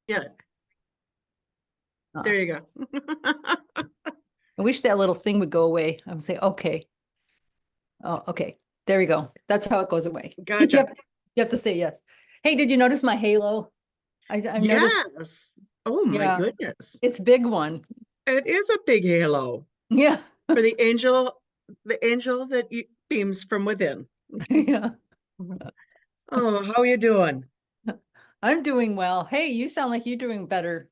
Yeah, Uh, there you go. I wish that little thing would go away. I would say, okay. Oh, okay. There we go. That's how it goes away. Gotcha. You have to say yes. Hey, did you notice my halo? I've noticed, Yes. Oh my yeah, goodness. it's big one. It is a big halo Yeah. for the angel that beams from within. Yeah. Oh, how are you doing? I'm doing well. Hey, you sound like you're doing better.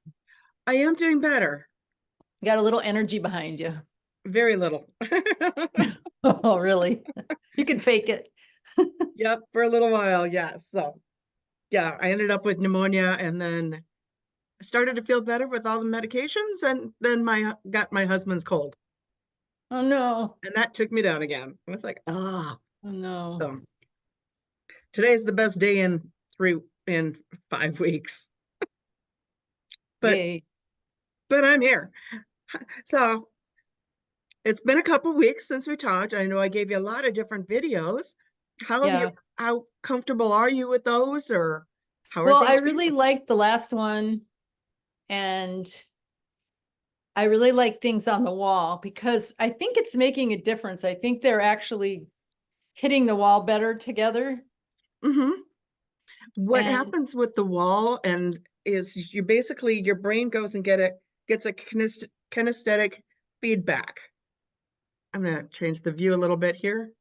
I am doing better. You got a little energy behind you. Very little. Oh, really? You can fake it. Yep, for a little while, yeah. So, yeah, I ended up with pneumonia and then I started to feel better with all the medications and then my got my husband's cold. Oh no. And that took me down again. I was like, Oh no. so today's the best day in 5 weeks. But Yay. but I'm here. So it's been a couple weeks since we talked. I know I gave you a lot of different videos. Yeah. How comfortable are you with those or how are Well, I things for really you? liked the last one, and I really like things on the wall because I think it's making a difference. I think they're actually hitting the wall better together. Hmm. What And happens with the wall and is you basically your brain goes and gets a kinesthetic feedback. I'm gonna change the view a little bit here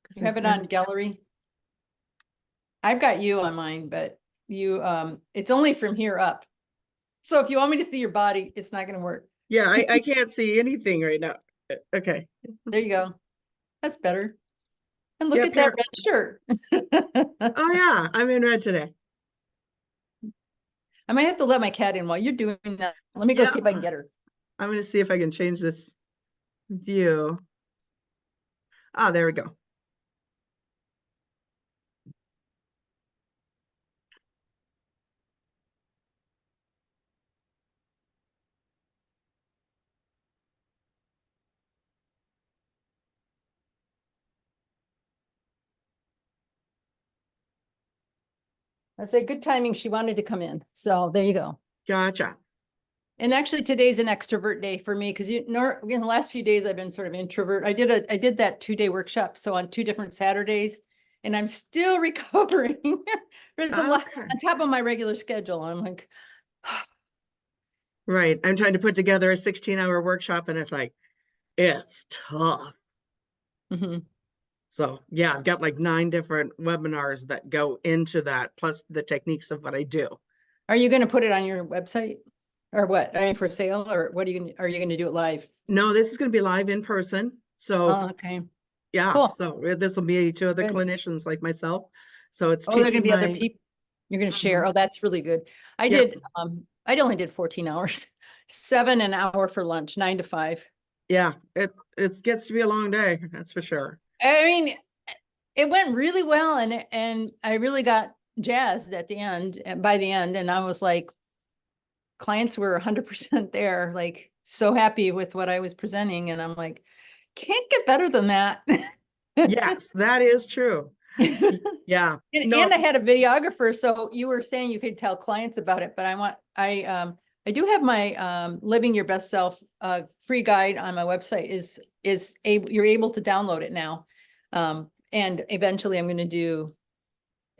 because you I have it on can't. gallery. I've got you on mine, but you it's only from here up. So if you want me to see your body, it's not gonna work. Yeah, I can't see anything right now. Okay. There you go. That's better. And look Yeah, at that parent. red shirt. Oh yeah, I'm in red today. I might have to let my cat in while you're doing that. Let me go Yeah, see if I can get her. I'm gonna see if I can change this view. Oh, there we go. I say good timing. She wanted to come in. So there you go. Gotcha. And actually today's an extrovert day for me because in the last few days I've been sort of introvert. I did that 2-day workshop. So on 2 different Saturdays, and I'm still recovering. There's a lot Okay. on top of my regular schedule. I'm like, Right. I'm trying to put together a 16-hour workshop and it's like, it's tough. mhm. So yeah, I've got like 9 different webinars that go into that, plus the techniques of what I do. Are you going to put it on your website or what? I mean, for sale, or what are you going to do it live? No, this is going to be live in person. So Oh, okay. yeah, Cool. so this will be to other Good. clinicians like myself. So it's Oh, there are going teaching to be other my, people you're going to share. Mhm. Oh, that's really good. Yep. I only did 14 hours, 7 an hour for lunch, 9 to 5. Yeah, it gets to be a long day, that's for sure. I mean, it went really well, and I really got jazzed at the end, and by the end, and I was like, clients were 100% there, like so happy with what I was presenting, and I'm like, can't get better than that. Yes, that is true. Yeah. And No, I had a videographer, so you were saying you could tell clients about it, but I do have my Living Your Best Self free guide on my website. Is able You're able to download it now. And eventually I'm going to do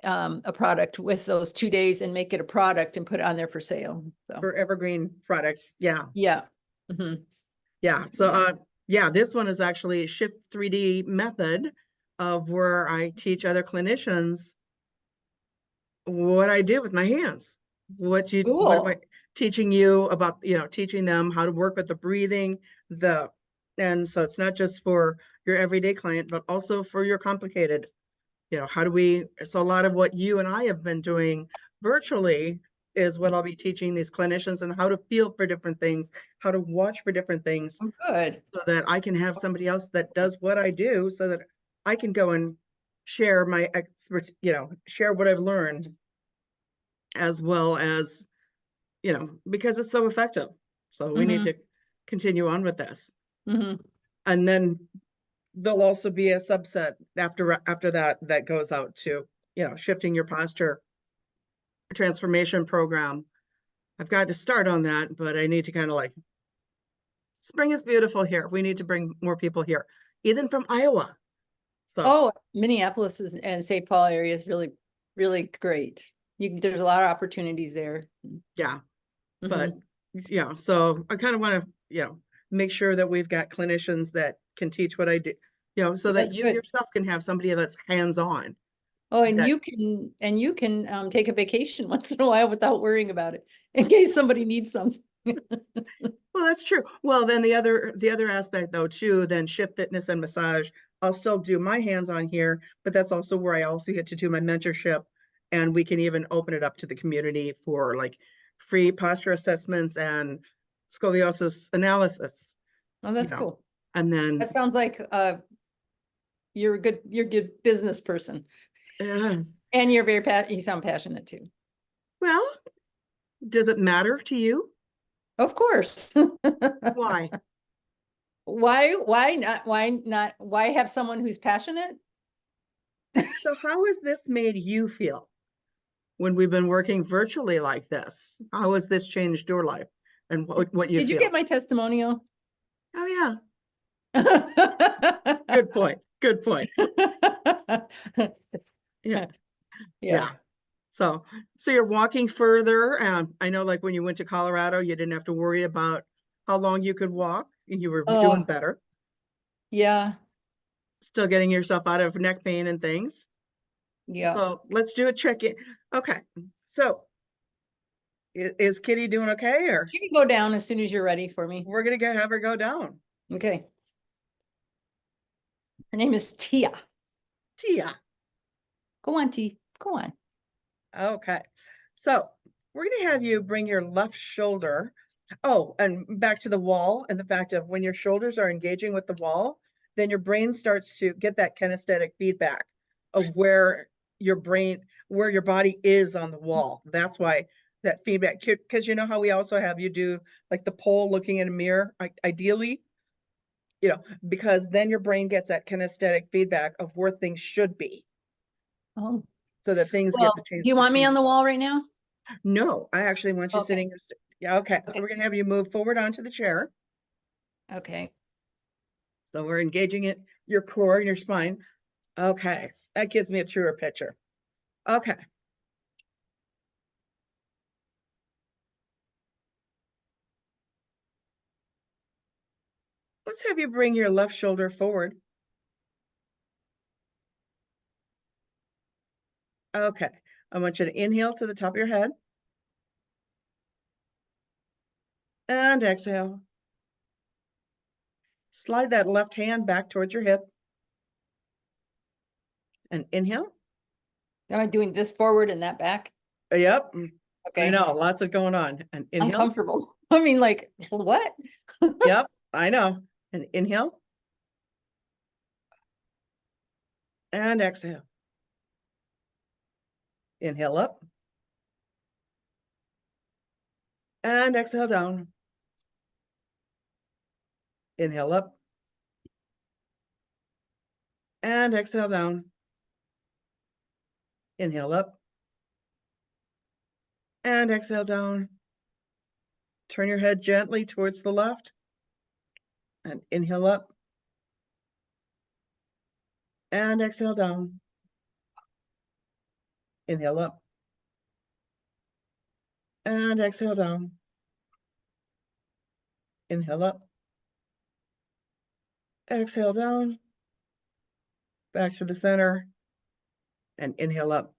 a product with those 2 days and make it a product and put it on there for sale. So for evergreen products. Yeah. yeah. Mhm. Yeah. So Yeah. yeah, this one is actually Shift 3D method of where I teach other clinicians what I do with my hands. What am I Cool. teaching you about, teaching them how to work with the breathing, and so it's not just for your everyday client, but also for your complicated, so a lot of what you and I have been doing virtually is what I'll be teaching these clinicians and how to feel for different things, how to watch for different things Oh, good. so that I can have somebody else that does what I do so that I can go and share my experts, share what I've learned as well as, because it's so effective. So we need Hmm. to continue on with this. Hmm. And then there'll also be a subset after that goes out to, shifting your posture transformation program. I've got to start on that, but I need to kind of like, spring is beautiful here. We need to bring more people here, even from Iowa. So, Oh, Minneapolis is, and St. Paul area is really, really great. There's a lot of opportunities there. yeah, but Mhm. yeah, so I kind of want to, make sure that we've got clinicians that can teach what I do, so that That's you good. yourself can have somebody that's hands-on. Oh, and That, you can take a vacation once in a while without worrying about it, in case somebody needs something. well, that's true. Well, then the other aspect though too, then shift fitness and massage. I'll still do my hands-on here, but that's also where I also get to do my mentorship, and we can even open it up to the community for like free posture assessments and scoliosis analysis, Oh, that's cool. and then That sounds like you're a good business person. uh, And you sound passionate too. well, does it matter to you? Of course. Why? Why have someone who's passionate? So how has this made you feel when we've been working virtually like this? How has this changed your life and what you Did you get feel? my testimonial? Oh yeah, good point. Good point. Yeah, Yeah. yeah. So you're walking further. I know like when you went to Colorado, you didn't have to worry about how long you could walk and you were doing Oh, better, yeah, still getting yourself out of neck pain and things. yeah. So let's do a check-in. Okay. So is Kitty doing okay, or You can go down as soon as you're ready for me. we're gonna have her go down? Okay. Her name is Tia. Tia. Go on, T. Go on. Okay. So we're gonna have you bring your left shoulder. Oh, and back to the wall and the fact of when your shoulders are engaging with the wall, then your brain starts to get that kinesthetic feedback of where your body is on the wall. That's why that feedback, because you know how we also have you do like the pole looking in a mirror, ideally, because then your brain gets that kinesthetic feedback of where things should be Oh, so that things get well, the do chance you to want me on change. the wall right now? No, I actually want you Okay. sitting. Yeah, okay. So Okay. we're gonna have you move forward onto the chair. Okay. So we're engaging your core and your spine. Okay, that gives me a truer picture. Okay, let's have you bring your left shoulder forward. Okay, I want you to inhale to the top of your head and exhale. Slide that left hand back towards your hip and inhale. Am I doing this forward and that back? Yep, I Okay. know, lots of going on. And inhale. Uncomfortable. I mean, like, what? Yep, I know. And inhale and exhale. Inhale up and exhale down. Inhale up and exhale down. Inhale up and exhale down. Turn your head gently towards the left and inhale up and exhale down. Inhale up and exhale down. Inhale up, exhale down, back to the center and inhale up.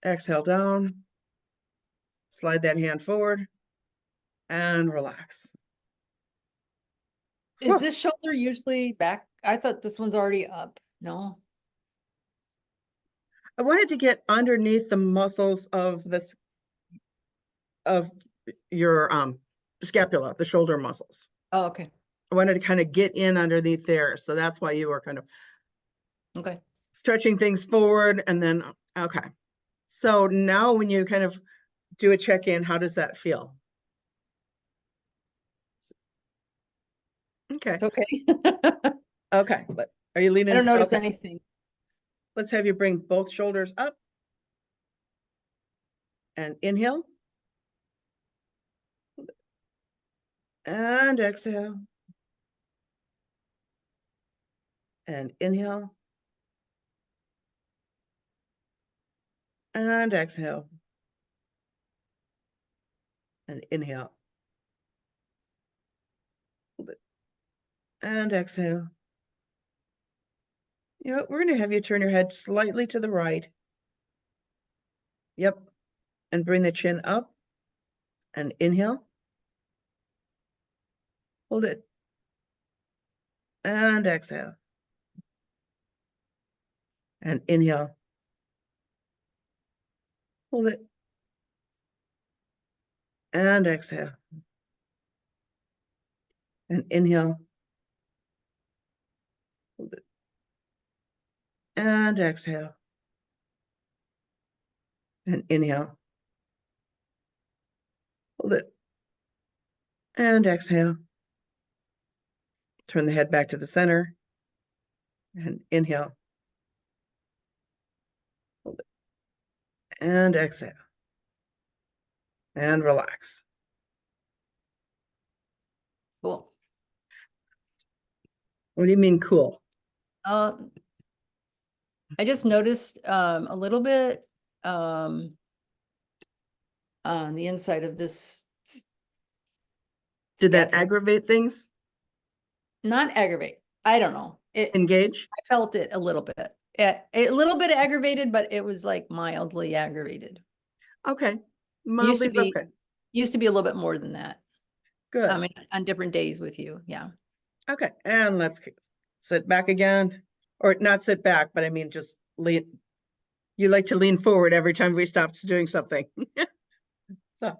Exhale down, slide that hand forward and relax. Is Whew. this shoulder usually back? I thought this one's already up. No? I wanted to get underneath the muscles of your scapula, the shoulder muscles. Oh, okay. I wanted to kind of get in underneath there. So that's why you were kind of Okay. stretching things forward and then, okay. So now when you kind of do a check-in, how does that feel? Okay. It's okay. Okay. Are you I leaning? don't notice Okay. anything. Let's have you bring both shoulders up and inhale and exhale. And inhale. And exhale. And inhale. Hold it. And exhale. Yep, we're going to have you turn your head slightly to the right. Yep. And bring the chin up. And inhale. Hold it. And exhale. And inhale. Hold it. And exhale. And inhale. Hold it. And exhale. And inhale. Hold it. And exhale. Turn the head back to the center. And inhale. Hold it. And exhale. And relax. Cool. What do you mean cool? I just noticed a little bit on the inside of this. Did that scapula. aggravate things? Not aggravate. I don't know. I Engage? felt it a little bit. A little bit aggravated, but it was like mildly aggravated. Okay. Used Mildly to is be okay. used to be a little bit more than that. I Good. mean, on different days with you. Yeah. Okay. And let's sit back again. Or not sit back, but I mean just lean. You like to lean forward every time we stop doing something. So,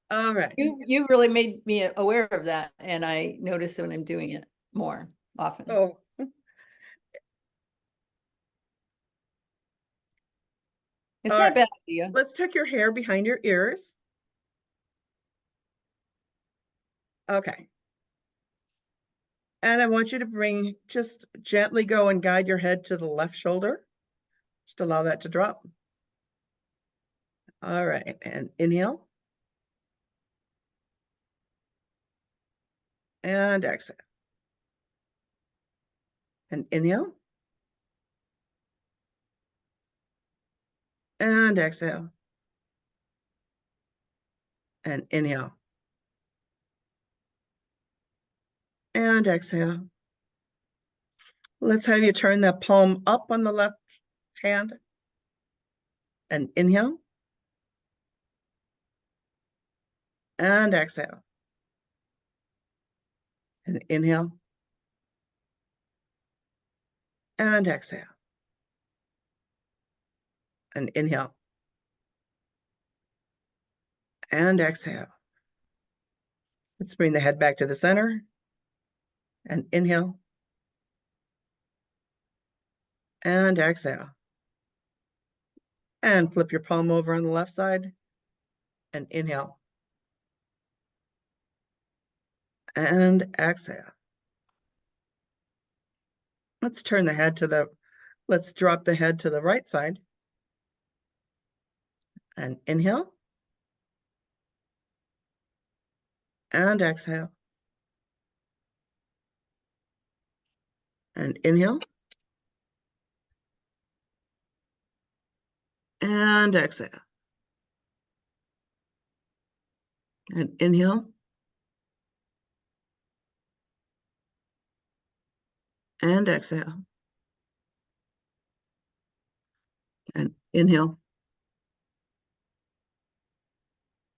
all right. You really made me aware of that, and I notice it when I'm doing it more often. Oh, It's all not a right. bad idea. Let's tuck your hair behind your ears. Okay. And I want you to just gently go and guide your head to the left shoulder. Just allow that to drop. All right. And inhale. And exhale. And inhale. And exhale. And inhale. And exhale. Let's have you turn the palm up on the left hand. And inhale. And exhale. And inhale. And exhale. And inhale. And exhale. Let's bring the head back to the center. And inhale. And exhale. And flip your palm over on the left side. And inhale. And exhale. Let's turn the head let's drop the head to the right side. And inhale. And exhale. And inhale. And exhale. And inhale. And exhale. And inhale.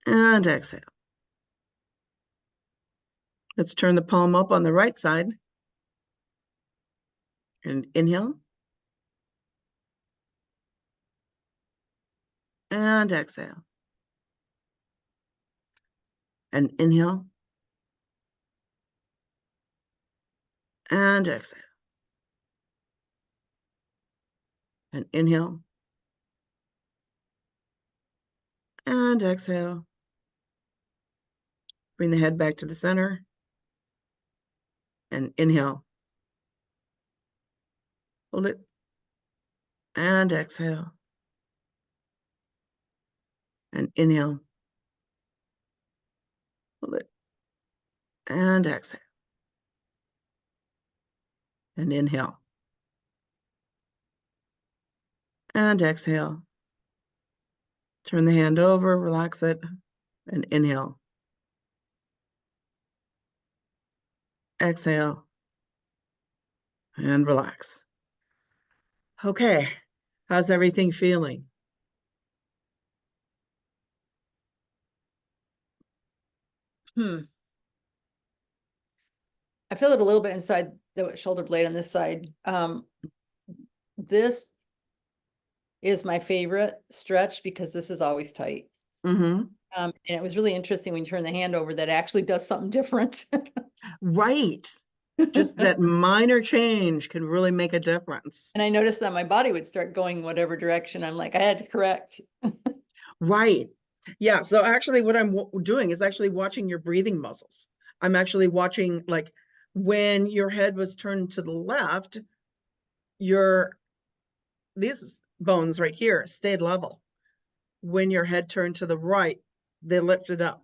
And exhale. Let's turn the palm up on the right side. And inhale. And exhale. And inhale. And exhale. And inhale. And exhale. Bring the head back to the center. And inhale. Hold it. And exhale. And inhale. Hold it. and exhale. And inhale. And exhale. Turn the hand over, relax it, and inhale. Exhale. And relax. Okay, how's everything feeling? I feel it a little bit inside the shoulder blade on this side. This is my favorite stretch because this is always tight. Mm-hmm. And it was really interesting when you turn the hand over that it actually does something different. Right. Just that minor change can really make a difference. And I noticed that my body would start going whatever direction. I'm like, I had to correct. Right. Yeah. So actually what I'm doing is actually watching your breathing muscles. I'm actually watching, like, when your head was turned to the left, these bones right here stayed level. When your head turned to the right, they lifted up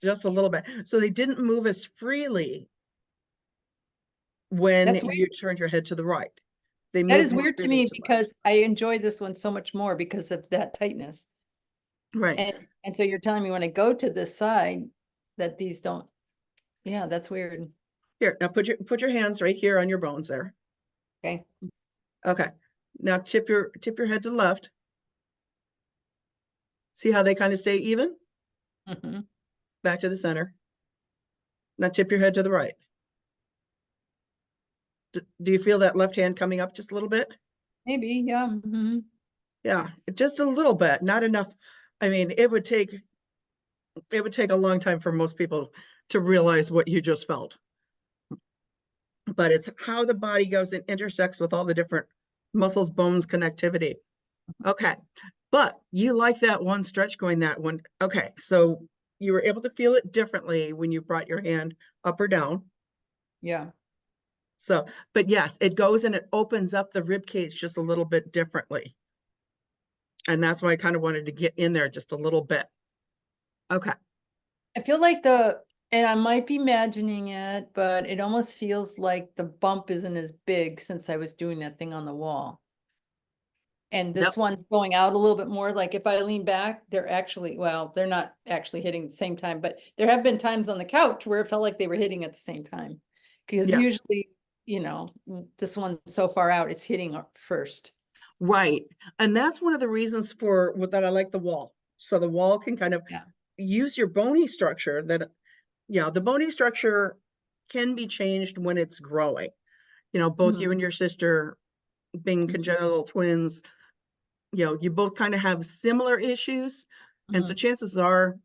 just a little bit. So they didn't move as freely when That's weird. you turned your head to the right. They That moved is more weird to freely me to the left. because I enjoy this one so much more because of that tightness. Right. And so you're telling me when I go to this side that these don't, yeah, that's weird. Here, now put your hands right here on your bones there. Okay. Okay. Now tip your head to the left. See how they kind of stay even? Mhm. Back to the center. Now tip your head to the right. Do you feel that left hand coming up just a little bit? Maybe, yeah. Mhm. Yeah, just a little bit, not enough. I mean, it would take a long time for most people to realize what you just felt. But it's how the body goes and intersects with all the different muscles, bones, connectivity. Okay. But you like that one stretch going that one. Okay. So you were able to feel it differently when you brought your hand up or down. Yeah. So, but yes, it goes and it opens up the rib cage just a little bit differently. And that's why I kind of wanted to get in there just a little bit. Okay. I feel like and I might be imagining it, but it almost feels like the bump isn't as big since I was doing that thing on the wall. And Yep. this one's going out a little bit more. Like if I lean back, they're not actually hitting at the same time, but there have been times on the couch where it felt like they were hitting at the same time. Because Yeah. usually, this one's so far out, it's hitting first. Right. And that's one of the reasons for that I like the wall. So the wall can kind of Yeah. use your bony structure that, the bony structure can be changed when it's growing. Both you Mhm. and your sister being Mhm. congenital twins, you both kind of have similar issues. And so Mhm. chances are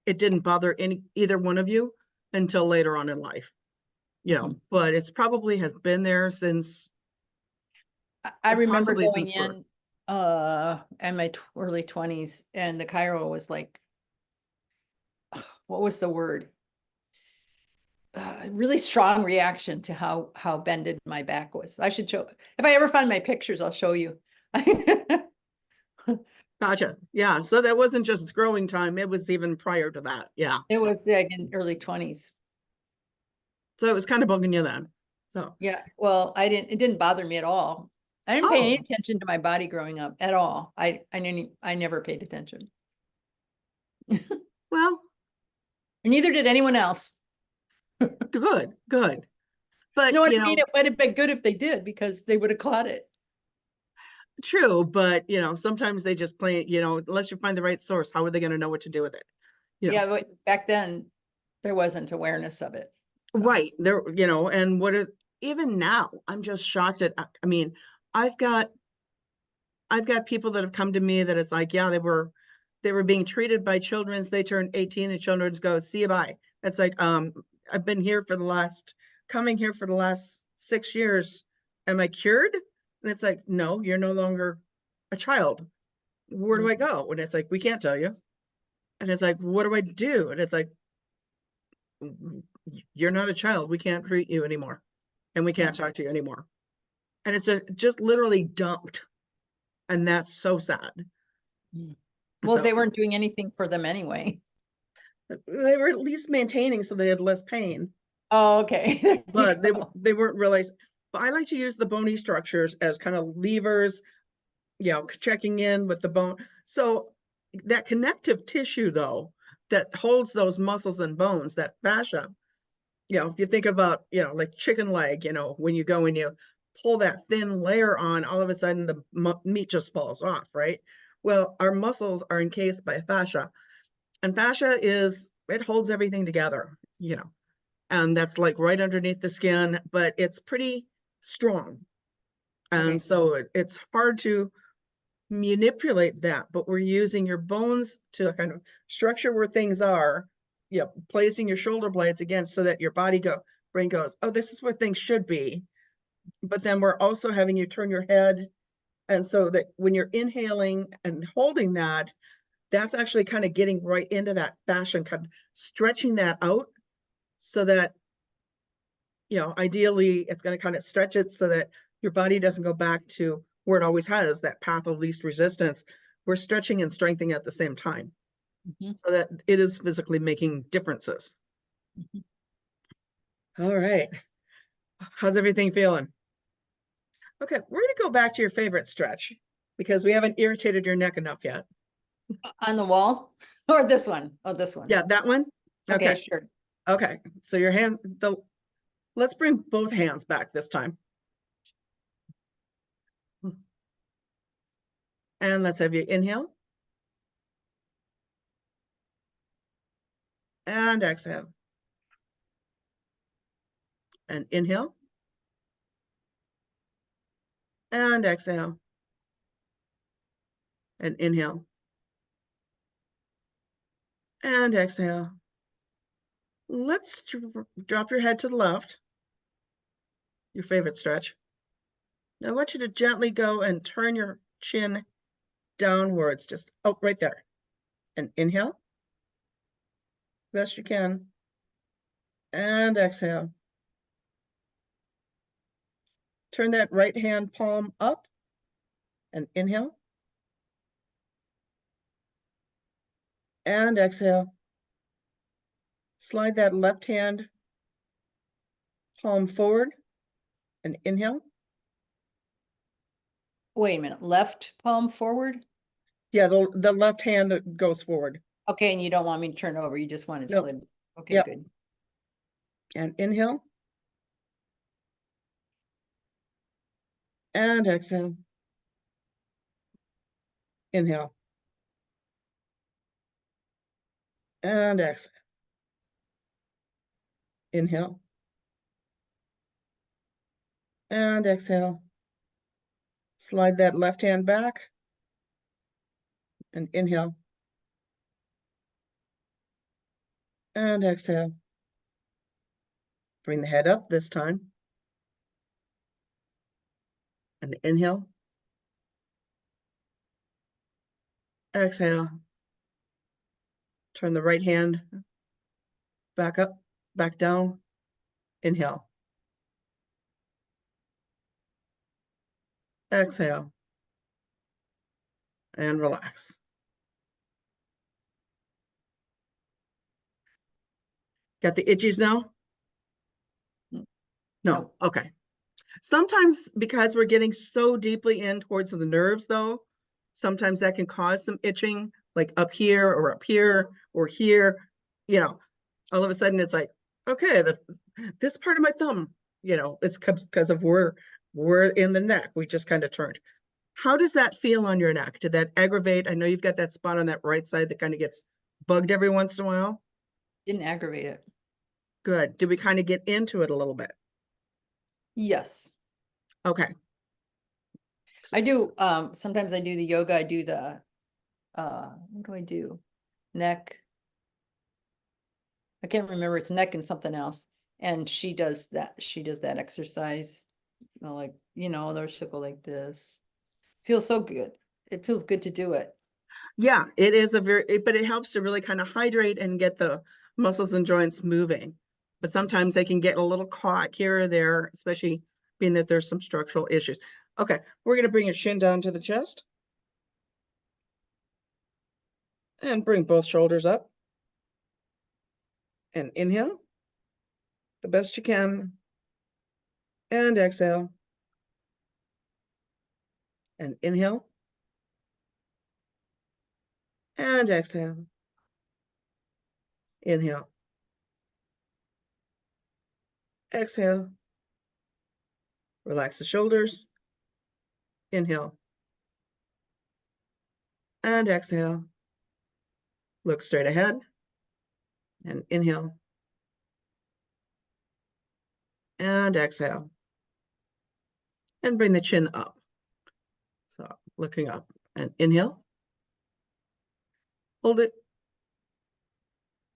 it didn't bother either one of you until later on in life, Mhm. but it's probably has been there since, I remember possibly going since birth. in in my early 20s and the chiro was like, what was the word? Really strong reaction to how bended my back was. I should show, if I ever find my pictures, I'll show you. Gotcha. Yeah. So that wasn't just growing time. It was even prior to that. Yeah. It was like in early 20s. So it was kind of bugging you then. So, Yeah, well, it didn't bother me at all. I didn't pay any oh, attention to my body growing up at all. I never paid attention. well, And neither did anyone else. good, good. But, No, I mean, it might have been good if they did because they would have caught it. true. But, sometimes they just play, unless you find the right source, how are they going to know what to do with it? Yeah, but back then there wasn't awareness of it. So, Right. There, and even now, I'm just shocked at, I mean, I've got, I've got people that have come to me that it's like, yeah, they were being treated by children's, they turned 18 and children's go, see you, bye. It's like, I've been here coming here for the last 6 years. Am I cured? And it's like, no, you're no longer a child. Where do I go? And it's like, we can't tell you. And it's like, what do I do? And it's like, you're not a child. We can't treat you anymore. And we yeah. can't talk to you anymore. And it's just literally dumped. And that's so sad. Well, So they weren't doing anything for them anyway. They were at least maintaining so they had less pain, Oh, okay. There you but go. they weren't really. But I like to use the bony structures as kind of levers, checking in with the bone. So that connective tissue, though, that holds those muscles and bones, that fascia, if you think about, like chicken leg, when you go and you pull that thin layer on, all of a sudden the meat just falls off, right? Well, our muscles are encased by fascia, and fascia it holds everything together, and that's like right underneath the skin, but it's pretty strong. And Okay. so it's hard to manipulate that, but we're using your bones to kind of structure where things are, placing your shoulder blades again so that your brain goes, oh, this is where things should be. But then we're also having you turn your head. And so that when you're inhaling and holding that, that's actually kind of getting right into that fascia, kind of stretching that out so that, ideally it's going to kind of stretch it so that your body doesn't go back to where it always has, that path of least resistance. We're stretching and strengthening at the same time Mhm. so that it is physically making differences. Mhm. All right. How's everything feeling? Okay, we're going to go back to your favorite stretch because we haven't irritated your neck enough yet. On the wall or this one? Oh, this one. Yeah, that one. Okay, Okay. sure. Okay. So let's bring both hands back this time. And let's have you inhale and exhale. And inhale and exhale. And inhale and exhale. Let's drop your head to the left, your favorite stretch. Now I want you to gently go and turn your chin downwards, just right there. And inhale, best you can. And exhale. Turn that right hand palm up and inhale. And exhale. Slide that left hand palm forward and inhale. Wait a minute, left palm forward? Yeah, the left hand goes forward. Okay, and you don't want me to turn over, you just want it No. slid. Okay, Yep. good. And inhale. And exhale. Inhale. And exhale. Inhale. And exhale. Slide that left hand back and inhale. And exhale. Bring the head up this time. And inhale. Exhale. Turn the right hand back up, back down. Inhale. Exhale. And relax. Got the itchies now? Mm, No. Nope. Okay. Sometimes because we're getting so deeply in towards the nerves, though, sometimes that can cause some itching, like up here or up here or here. All of a sudden it's like, okay, this part of my thumb, it's because of where we're in the neck. We just kind of turned. How does that feel on your neck? Did that aggravate? I know you've got that spot on that right side that kind of gets bugged every once in a while. Didn't aggravate it. Good. Did we kind of get into it a little bit? Yes. Okay. I do, sometimes I do the yoga, I do the, what do I do? Neck. I can't remember, it's neck and something else. And she does that exercise. Like, their she'll like this. Feels so good. It feels good to do it. Yeah, it is but it helps to really kind of hydrate and get the muscles and joints moving. But sometimes they can get a little caught here or there, especially being that there's some structural issues. Okay, we're going to bring your shin down to the chest. And bring both shoulders up. And inhale the best you can. And exhale. And inhale. And exhale. Inhale. Exhale. Relax the shoulders. Inhale. And exhale. Look straight ahead. And inhale. And exhale. And bring the chin up. So looking up. And inhale. Hold it.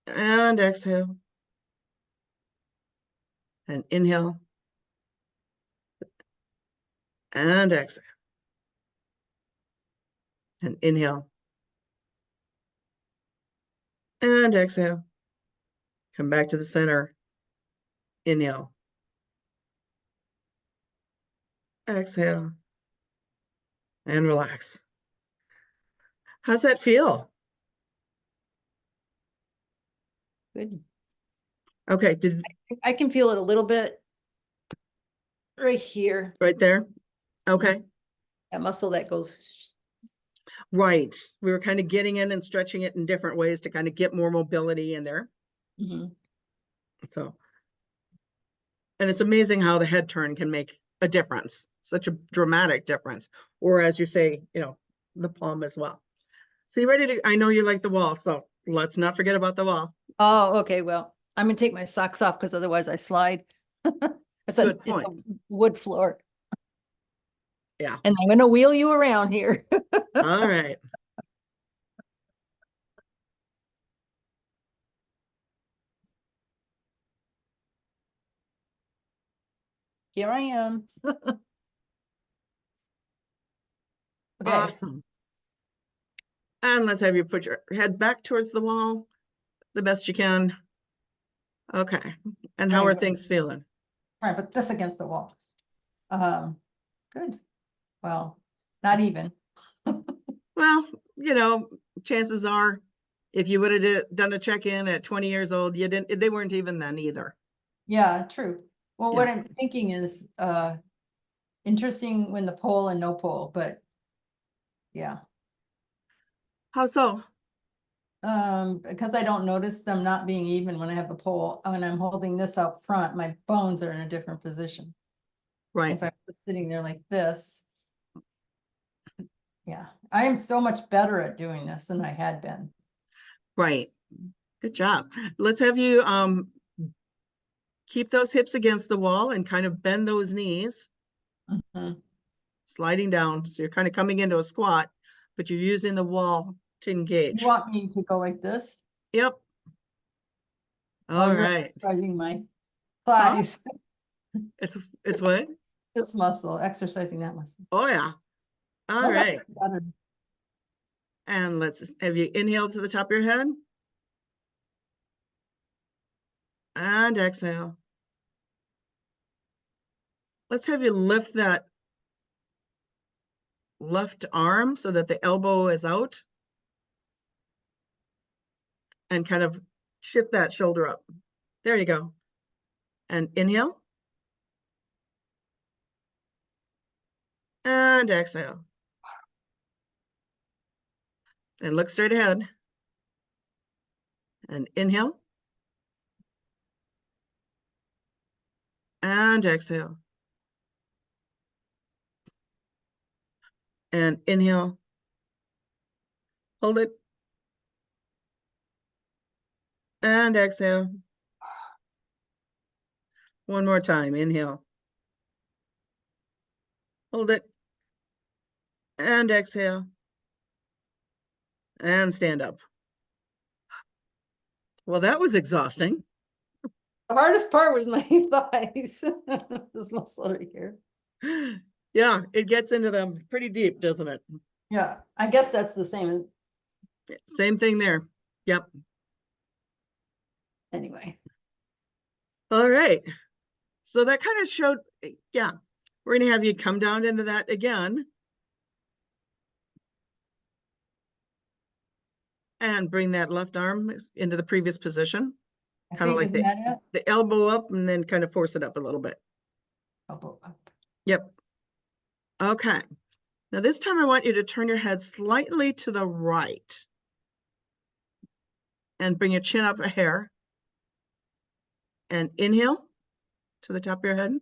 And exhale. And inhale. And exhale. And inhale. And exhale. Come back to the center. Inhale. Exhale. And relax. How's that feel? Good. Okay, did I can feel it a little bit right here, right there? Okay, that muscle that goes, right. We were kind of getting in and stretching it in different ways to kind of get more mobility in there. Mhm. So, and it's amazing how the head turn can make a difference, such a dramatic difference. Or as you say, the palm as well. So you ready to, I know you like the wall, so let's not forget about the wall. Oh, okay, well, I'm gonna take my socks off because otherwise I slide. It's Good it's a point. wood floor. Yeah. And I'm gonna wheel you around here. All right. Here I am. Okay, Awesome. And let's have you put your head back towards the wall the best you can. Okay. And how are things feeling? all right, put this against the wall. Good. Well, not even. Well, chances are if you would have done a check-in at 20 years old, they weren't even then either. Yeah, true. Well, what Yeah. I'm thinking is, interesting when the pole and no pole, but yeah. How so? Because I don't notice them not being even when I have the pole, when I'm holding this out front, my bones are in a different position. Right. If I'm sitting there like this. Yeah, I am so much better at doing this than I had been. Right. Good job. Let's have you keep those hips against the wall and kind of bend those knees, Mhm. sliding down. So you're kind of coming into a squat, but you're using the wall to You engage. want me to go like this? Yep. Oh, All you're right. exercising my Huh? thighs, It's what? this muscle, exercising that muscle. Oh yeah. All Oh, that's right. better. And let's have you inhale to the top of your head. And exhale. Let's have you lift that left arm so that the elbow is out. And kind of shift that shoulder up. There you go. And inhale. And exhale. And look straight ahead. And inhale. And exhale. And inhale. Hold it. And exhale. One more time. Inhale. Hold it. And exhale. And stand up. Well, that was exhausting. The hardest part was my thighs, this muscle right here. Yeah, it gets into them pretty deep, doesn't it? Yeah, I guess that's the same as, Same thing there. Yep. anyway. All right. So that kind of showed, yeah, we're going to have you come down into that again. And bring that left arm into the previous position. I Kind of think, like isn't that it? the elbow up and then kind of force it up a little bit. Elbow up. Yep. Okay. Now this time I want you to turn your head slightly to the right and bring your chin up a hair and inhale to the top of your head.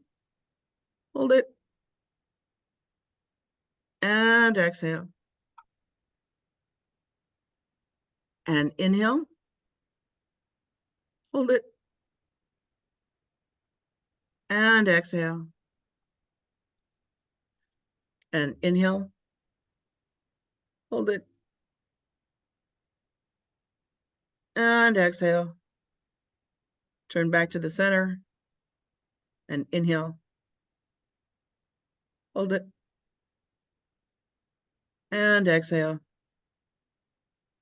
Hold it. And exhale. And inhale. Hold it. And exhale. And inhale. Hold it. And exhale. Turn back to the center. And inhale. Hold it. And exhale.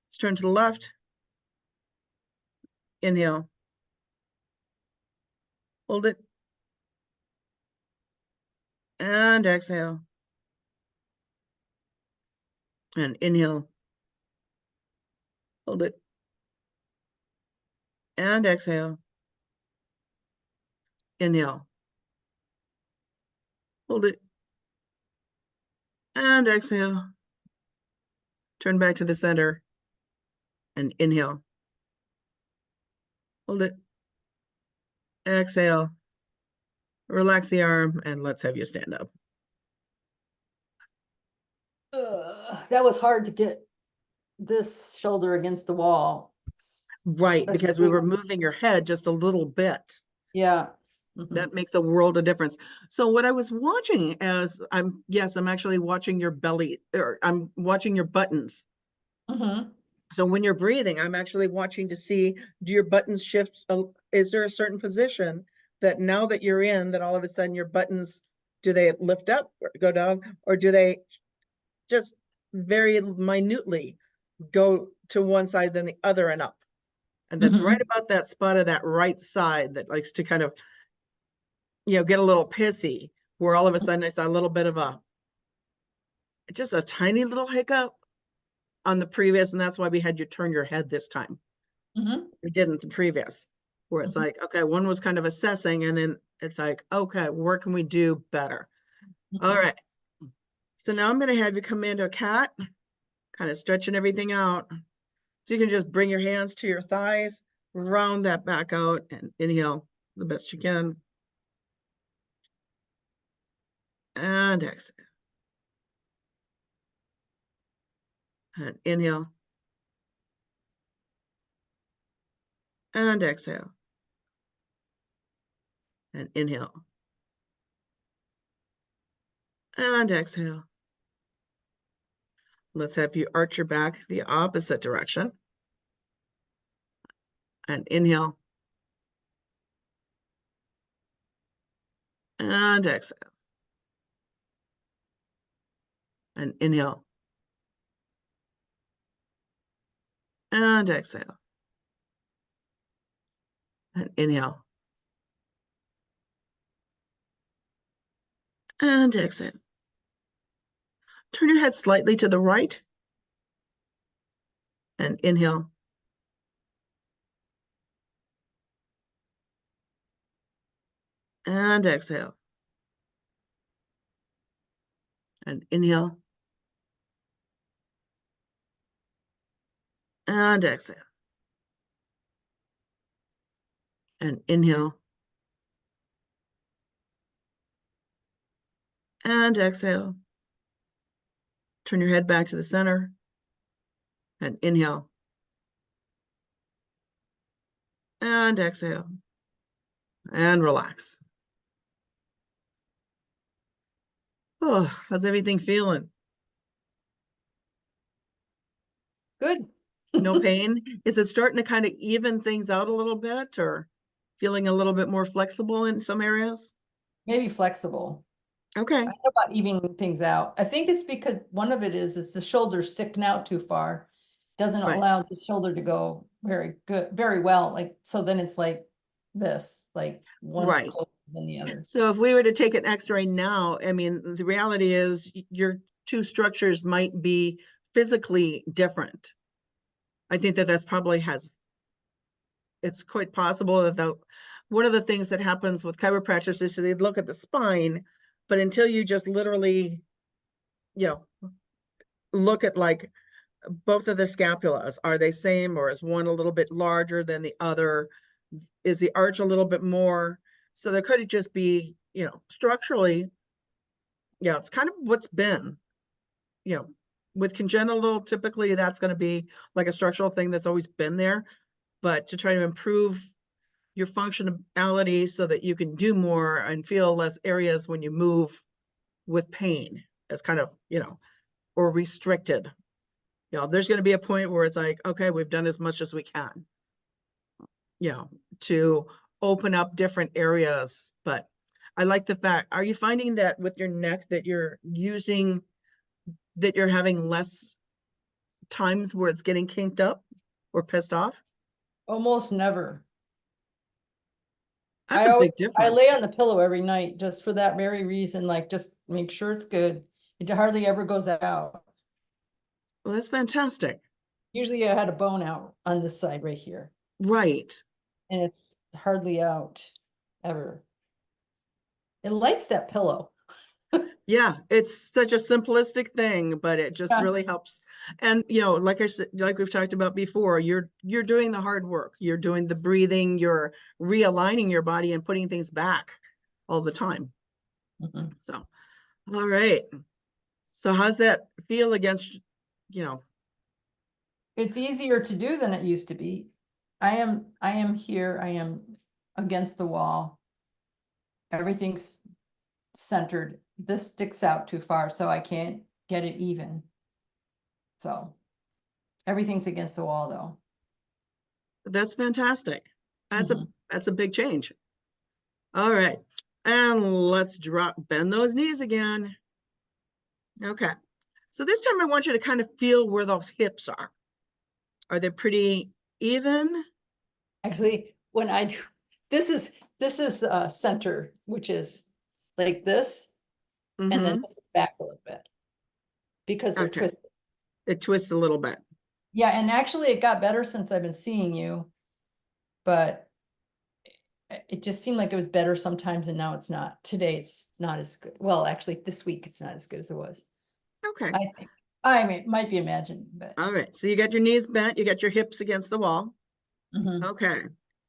Let's turn to the left. Inhale. Hold it. And exhale. And inhale. Hold it. And exhale. Inhale. Hold it. And exhale. Turn back to the center. And inhale. Hold it. Exhale. Relax the arm and let's have you stand up. That was hard to get this shoulder against the wall. Right, because we were moving your head just a little bit. Yeah. Mhm. That makes a world of difference. So what I was watching as I'm actually watching your belly, or I'm watching your buttons. Mhm. So when you're breathing, I'm actually watching to see, do your buttons shift? Is there a certain position that now that you're in, that all of a sudden your buttons, do they lift up or go down, or do they just very minutely go to one side then the other and up? And that's right Mhm. about that spot of that right side that likes to kind of, get a little pissy, where all of a sudden I saw a little bit of just a tiny little hiccup on the previous, and that's why we had you turn your head this time. Mhm. We didn't the previous, where it's Mhm. like, okay, one was kind of assessing, and then it's like, okay, where can we do better? All Mhm. right. So now I'm going to have you come into a cat, kind of stretching everything out. So you can just bring your hands to your thighs, round that back out, and inhale the best you can. And exhale. And inhale. And exhale. And inhale. And exhale. Let's have you arch your back the opposite direction. And inhale. And exhale. And inhale. And exhale. And inhale. And exhale. Turn your head slightly to the right. And inhale. And exhale. And inhale. And exhale. And inhale. And exhale. Turn your head back to the center. And inhale. And exhale. And relax. Oh, how's everything feeling? Good. No pain? Is it starting to kind of even things out a little bit, or feeling a little bit more flexible in some areas? Maybe flexible. Okay, I know about evening things out. I think it's because one of it is the shoulder sticking out too far. Doesn't right, allow the shoulder to go very good, very well. Like, so then it's like this, like one's right. closer than the other. So if we were to take an X-ray now, I mean, the reality is your two structures might be physically different. I think that that's probably has it's quite possible that one of the things that happens with chiropractors is they look at the spine, but until you just literally, you know, look at like both of the scapulas, are they same, or is one a little bit larger than the other? Is the arch a little bit more? So there could just be, structurally, yeah, it's kind of what's been, with congenital, typically that's going to be like a structural thing that's always been there, but to try to improve your functionality so that you can do more and feel less areas when you move with pain, as kind of, or restricted. There's going to be a point where it's like, okay, we've done as much as we can, to open up different areas. But I like the fact, are you finding that with your neck that you're having less times where it's getting kinked up or pissed off? Almost never. That's a big I difference. lay on the pillow every night just for that very reason, like just make sure it's good. It hardly ever goes out. Well, that's fantastic. Usually I had a bone out on this side right here, Right. and it's hardly out ever. It likes that pillow. Yeah, it's such a simplistic thing, but it just Yeah. really helps. And like I said, like we've talked about before, you're doing the hard work. You're doing the breathing, you're realigning your body and putting things back all the time. Mhm. So, all right. So how's that feel against, It's easier to do than it used to be. I am here, I am against the wall. Everything's centered. This sticks out too far, so I can't get it even. So everything's against the wall though. that's fantastic. Mhm. That's a big change. All right. And let's bend those knees again. Okay. So this time I want you to kind of feel where those hips are. Are they pretty even? Actually, when I do, this is center, which is like this, and then Mm-hmm. this is back a little bit. Because they're Okay. twisted. It twists a little bit. Yeah, and actually it got better since I've been seeing you, but it just seemed like it was better sometimes and now it's not. Today it's not as good. Well, actually this week it's not as good as it was. Okay. I think. I mean, it might be imagined, but All right. So you got your knees bent, you got your hips against the wall. mhm. Okay.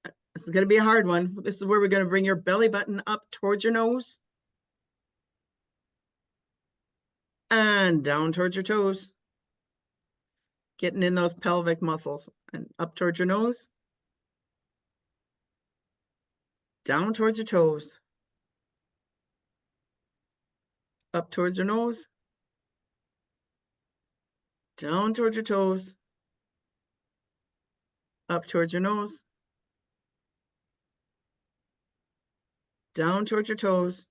This is going to be a hard one. This is where we're going to bring your belly button up towards your nose and down towards your toes. Getting in those pelvic muscles and up towards your nose, down towards your toes, up towards your nose, down towards your toes, up towards your nose, down towards your toes,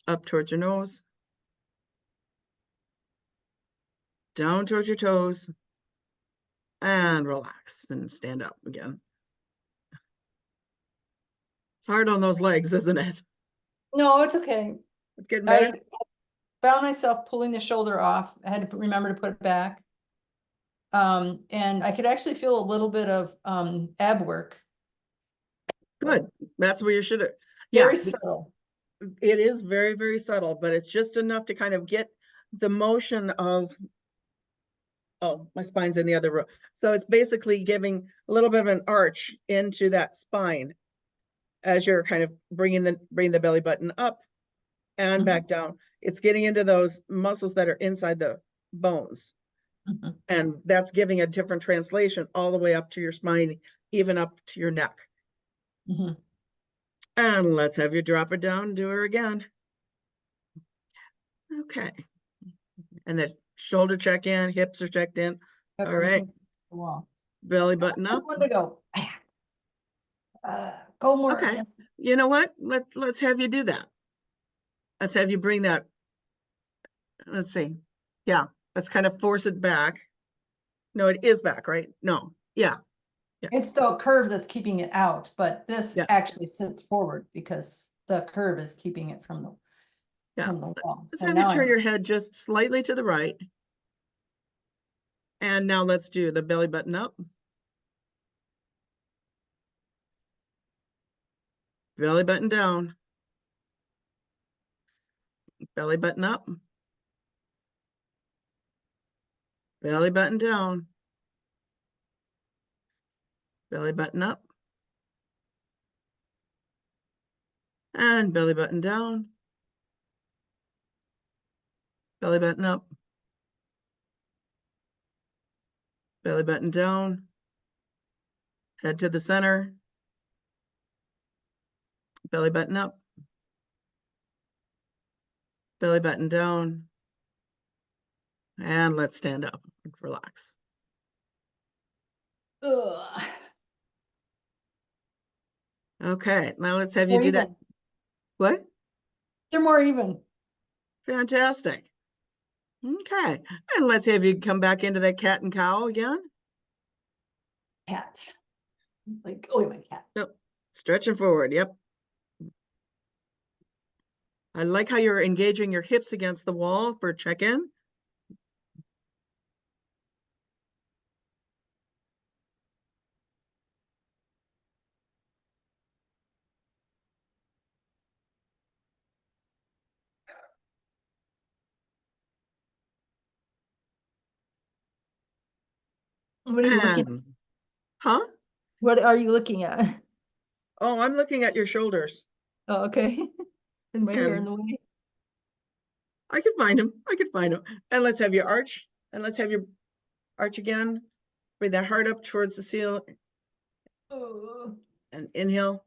up towards your nose, down towards your toes, and relax and stand up again. It's hard on those legs, isn't it? No, it's okay. It's getting I better. found myself pulling the shoulder off. I had to remember to put it back. And I could actually feel a little bit of ab work. Good. That's where you should. Yeah, Very subtle. it is very, very subtle, but it's just enough to kind of get the motion of, oh, my spine's in the other room. So it's basically giving a little bit of an arch into that spine as you're kind of bringing the belly button up and Mhm. back down. It's getting into those muscles that are inside the bones. Mhm. And that's giving a different translation all the way up to your spine, even up to your neck. Mhm. And let's have you drop it down, do her again. Okay. And then shoulder check in, hips are checked in. Yep, All right. everything's the wall. Belly button Just up. want to go. Go more Okay. against. You know what? Let's have you do that. Let's have you bring that. Let's see. Yeah. Let's kind of force it back. No, it is back, right? No. Yeah. It's the curve that's keeping it out, but this Yeah. actually sits forward because the curve is keeping it from the Yeah. wall. Let's So have you now turn your head just slightly to the right. And now let's do the belly button up. Belly button down. Belly button up. Belly button down. Belly button up. And belly button down. Belly button up. Belly button down. Head to the center. Belly button up. Belly button down. And let's stand up. Relax. Ugh. Okay, now let's have you More do that. even. What? They're more even. Fantastic. Okay, and let's have you come back into that cat and cow again. Cat. Like, oh, my cat. Yep. Stretching forward. Yep. I like how you're engaging your hips against the wall for check-in. What are you looking? And, huh? What are you looking at? Oh, I'm looking at your shoulders. Oh, okay. Is my hair in And the way? I can find him. I can find him. And let's have your arch. And let's have your arch again. Bring that heart up towards the ceiling. Oh. And inhale.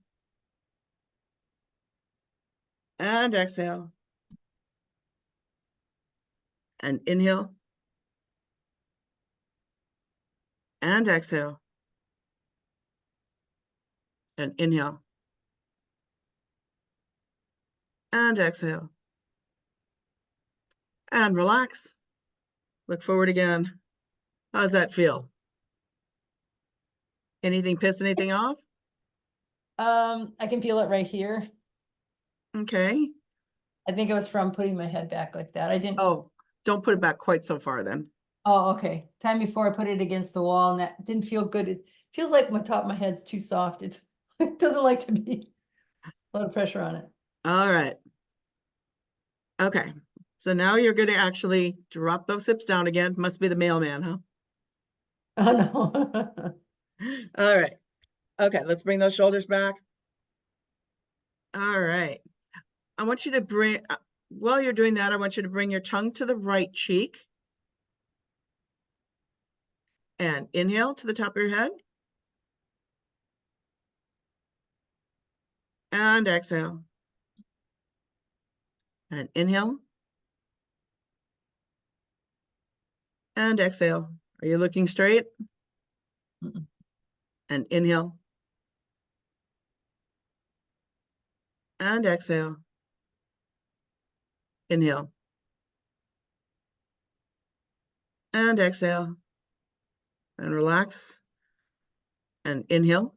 And exhale. And inhale. And exhale. And inhale. And exhale. And relax. Look forward again. How's that feel? Anything piss anything off? I can feel it right here. Okay. I think it was from putting my head back like that. I didn't. Oh, don't put it back quite so far then. Oh, okay. Time before I put it against the wall and that didn't feel good. It feels like my top of my head's too soft. It doesn't like to be a lot of pressure on it. All right. Okay. So now you're going to actually drop those hips down again. Must be the mailman, huh? Oh, no. All right. Okay, let's bring those shoulders back. All right. I want you to bring, while you're doing that, I want you to bring your tongue to the right cheek. And inhale to the top of your head. And exhale. And inhale. And exhale. Are you looking straight? And inhale. And exhale. Inhale. And exhale. And relax. And inhale.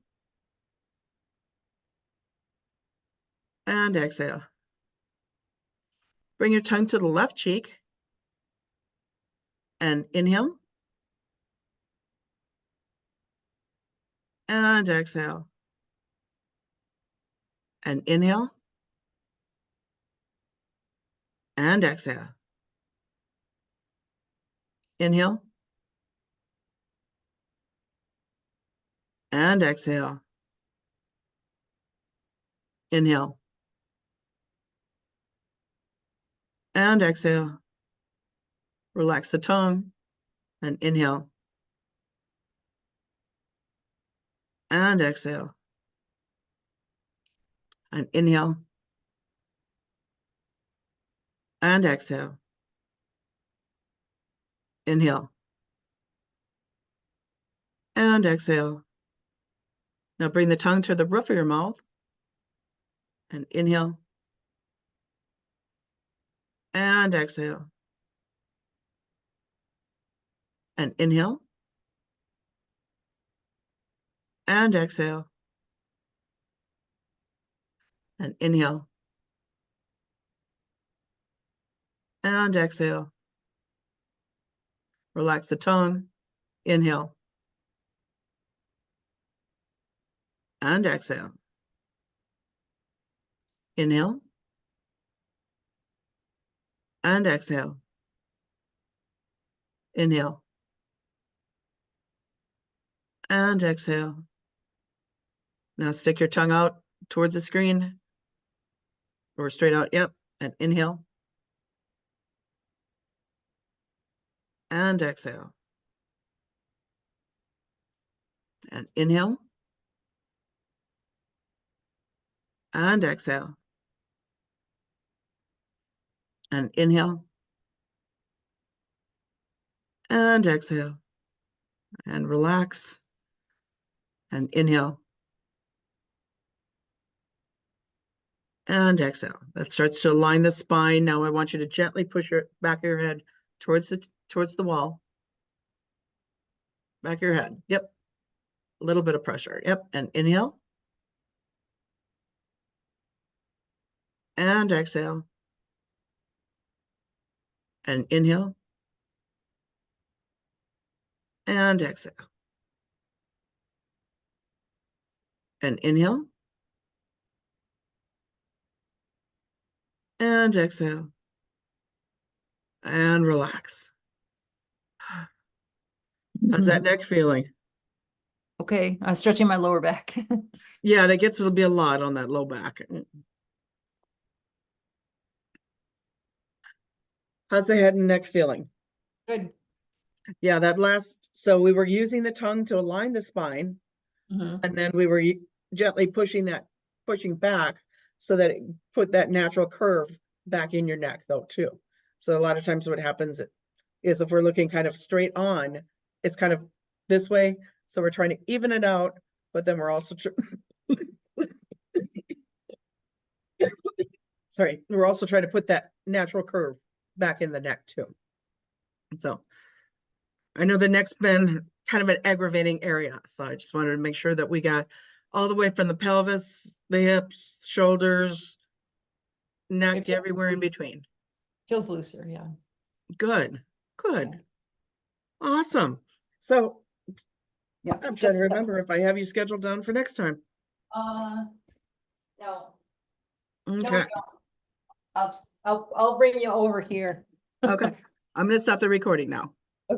And exhale. Bring your tongue to the left cheek. And inhale. And exhale. And inhale. And exhale. Inhale. And exhale. Inhale. And exhale. Relax the tongue. And inhale. And exhale. And inhale. And exhale. Inhale. And exhale. Now bring the tongue to the roof of your mouth. And inhale. And exhale. And inhale. And exhale. And inhale. And exhale. Relax the tongue. Inhale. And exhale. inhale, and exhale. Inhale, and exhale. Now stick your tongue out towards the screen or straight out. Yep. And inhale, and exhale. And inhale, and exhale. And inhale, and exhale. And relax. And inhale, and exhale. That starts to align the spine. Now I want you to gently push your back of your head towards the wall. Back of your head. Yep. A little bit of pressure. Yep. And inhale. And exhale. And inhale. And exhale. And inhale. And exhale. And relax. How's that neck feeling? Okay, I'm stretching my lower back. Yeah, that gets to be a lot on that low back. How's the head and neck feeling? Good. Yeah, so we were using the tongue to align the spine, Mhm. and then we were gently pushing back so that it put that natural curve back in your neck though too. So a lot of times what happens is if we're looking kind of straight on, it's kind of this way. So we're trying to even it out, but then we're also sorry, we're also trying to put that natural curve back in the neck too. So I know the neck's been kind of an aggravating area, so I just wanted to make sure that we got all the way from the pelvis, the hips, shoulders, neck, It feels everywhere in loose. between. Feels looser, yeah. Good, good, awesome. So Yeah. I'm trying to just, remember if I have you scheduled down for next time. no. No, we Okay, don't. I'll bring you over here. okay. I'm gonna stop the recording now.